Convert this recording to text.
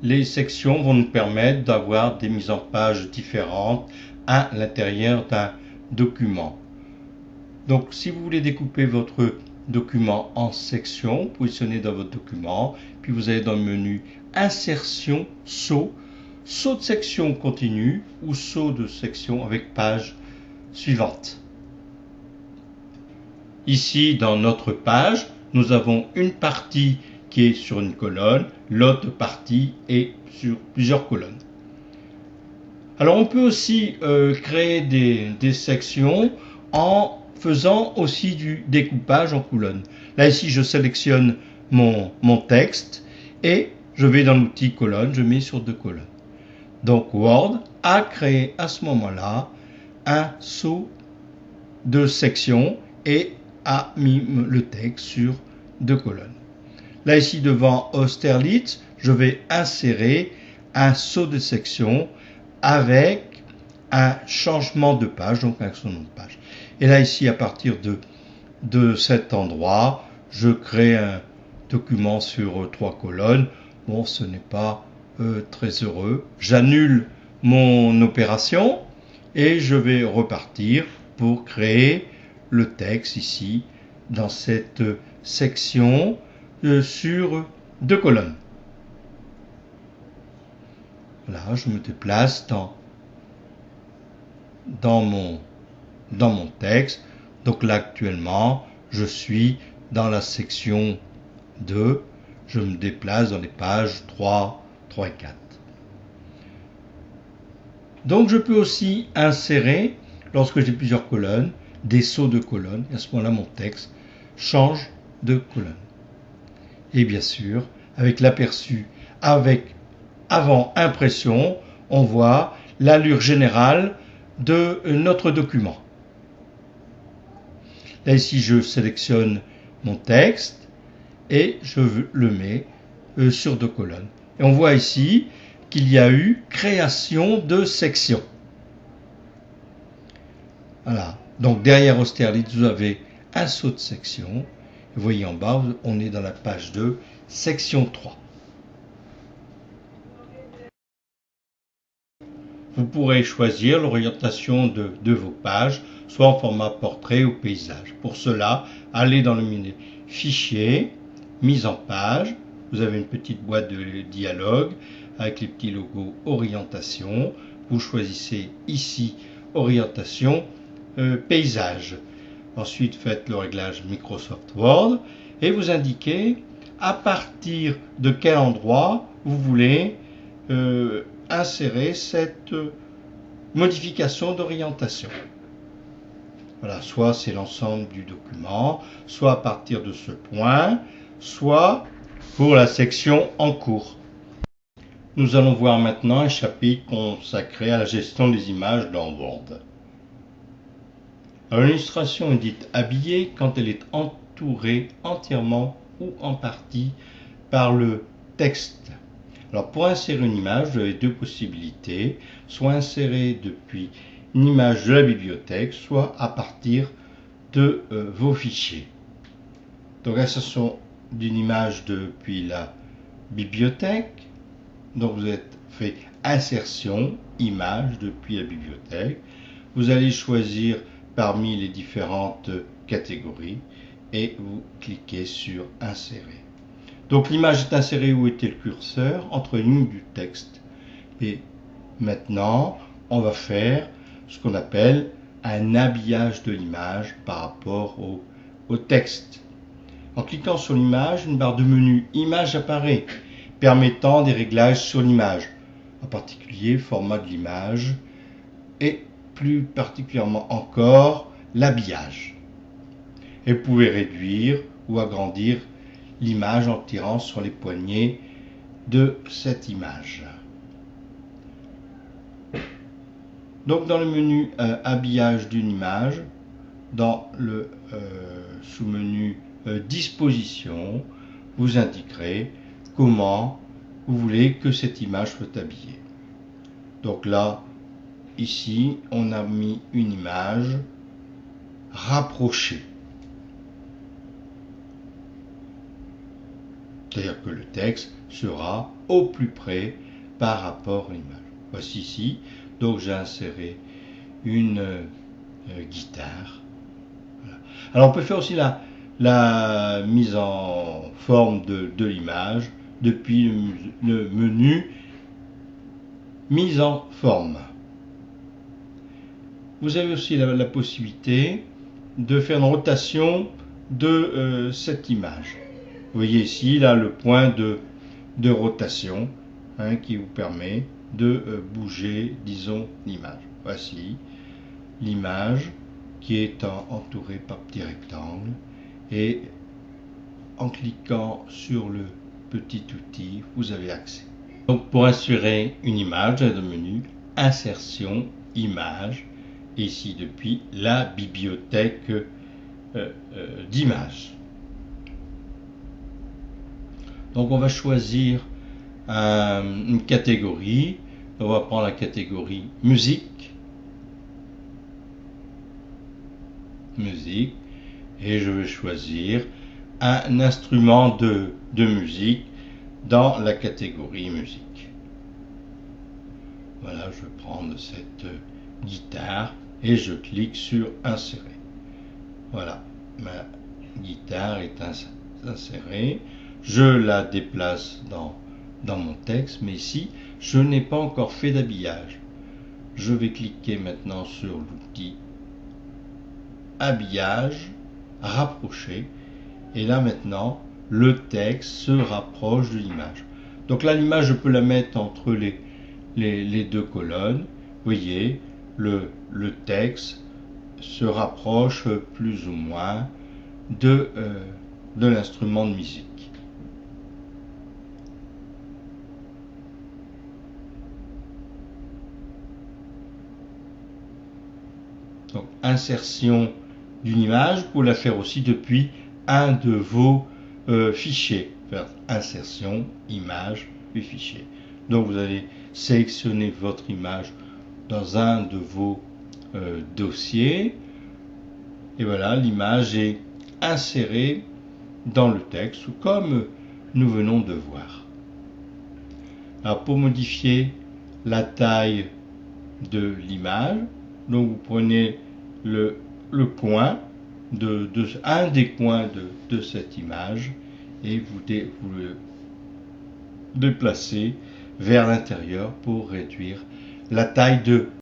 les sections vont nous permettre d'avoir des mises en page différentes à l'intérieur d'un document. Donc si vous voulez découper votre document en sections, positionnez dans votre document, puis vous allez dans le menu Insertion, saut de section continue ou saut de section avec page suivante. Ici, dans notre page, nous avons une partie qui est sur une colonne, l'autre partie est sur plusieurs colonnes. Alors on peut aussi créer des sections en faisant aussi du découpage en colonnes. Là ici je sélectionne mon texte et je vais dans l'outil colonne, je mets sur 2 colonnes. Donc Word a créé à ce moment-là un saut de section et a mis le texte sur 2 colonnes. Là ici devant Austerlitz, je vais insérer un saut de section avec un changement de page, donc avec son nom de page. Et là ici à partir de cet endroit, je crée un document sur 3 colonnes. Bon, ce n'est pas très heureux. J'annule mon opération et je vais repartir pour créer le texte ici dans cette section sur 2 colonnes. Là, je me déplace dans mon texte. Donc là, actuellement, je suis dans la section 2. Je me déplace dans les pages 3 et 4. Donc, je peux aussi insérer, lorsque j'ai plusieurs colonnes, des sauts de colonnes. Et à ce moment-là, mon texte change de colonne. Et bien sûr, avec l'aperçu, avant impression, on voit l'allure générale de notre document. Là ici, je sélectionne mon texte et je le mets sur 2 colonnes. Et on voit ici qu'il y a eu création de section. Voilà. Donc derrière Austerlitz, vous avez un saut de section. Vous voyez en bas, on est dans la page 2, section 3. Vous pourrez choisir l'orientation de vos pages, soit en format portrait ou paysage. Pour cela, allez dans le menu Fichier, Mise en page. Vous avez une petite boîte de dialogue avec les petits logos Orientation. Vous choisissez ici Orientation Paysage. Ensuite, faites le réglage Microsoft Word et vous indiquez à partir de quel endroit vous voulez insérer cette modification d'orientation. Voilà, soit c'est l'ensemble du document, soit à partir de ce point, soit pour la section en cours. Nous allons voir maintenant un chapitre consacré à la gestion des images dans Word. L'illustration est dite habillée quand elle est entourée entièrement ou en partie par le texte. Alors pour insérer une image, vous avez 2 possibilités, soit insérer depuis une image de la bibliothèque, soit à partir de vos fichiers. Donc insertion d'une image depuis la bibliothèque, donc vous êtes fait insertion, image depuis la bibliothèque. Vous allez choisir parmi les différentes catégories et vous cliquez sur insérer. Donc l'image est insérée où était le curseur, entre les lignes du texte. Et maintenant, on va faire ce qu'on appelle un habillage de l'image par rapport au texte. En cliquant sur l'image, une barre de menu Image apparaît, permettant des réglages sur l'image, en particulier format de l'image et plus particulièrement encore l'habillage. Et vous pouvez réduire ou agrandir l'image en tirant sur les poignées de cette image. Donc dans le menu habillage d'une image, dans le sous-menu disposition, vous indiquerez comment vous voulez que cette image soit habillée. Donc là, ici, on a mis une image rapprochée. C'est-à-dire que le texte sera au plus près par rapport à l'image. Voici ici, donc j'ai inséré une guitare. Voilà. Alors on peut faire aussi la mise en forme de l'image depuis le menu mise en forme. Vous avez aussi la possibilité de faire une rotation de cette image. Vous voyez ici là le point de rotation qui vous permet de bouger, disons, l'image. Voici l'image qui est entourée par petits rectangles, et en cliquant sur le petit outil, vous avez accès. Donc pour insérer une image, vous avez le menu Insertion, Image, et ici depuis la bibliothèque d'images. Donc on va choisir une catégorie. On va prendre la catégorie musique, et je vais choisir un instrument de musique dans la catégorie musique. Voilà, je vais prendre cette guitare et je clique sur insérer. Voilà, ma guitare est insérée. Je la déplace dans mon texte, mais ici je n'ai pas encore fait d'habillage. Je vais cliquer maintenant sur l'outil habillage, rapprocher, et là maintenant le texte se rapproche de l'image. Donc là l'image, je peux la mettre entre les deux colonnes. Vous voyez, le texte se rapproche plus ou moins de l'instrument de musique. Donc insertion d'une image, pour la faire aussi depuis un de vos fichiers. Faire insertion, image, puis fichier. Donc vous allez sélectionner votre image dans un de vos dossiers, et voilà, l'image est insérée dans le texte, comme nous venons de voir. Alors pour modifier la taille de l'image, donc vous prenez le coin un des coins de cette image, et vous le déplacez vers l'intérieur pour réduire la taille de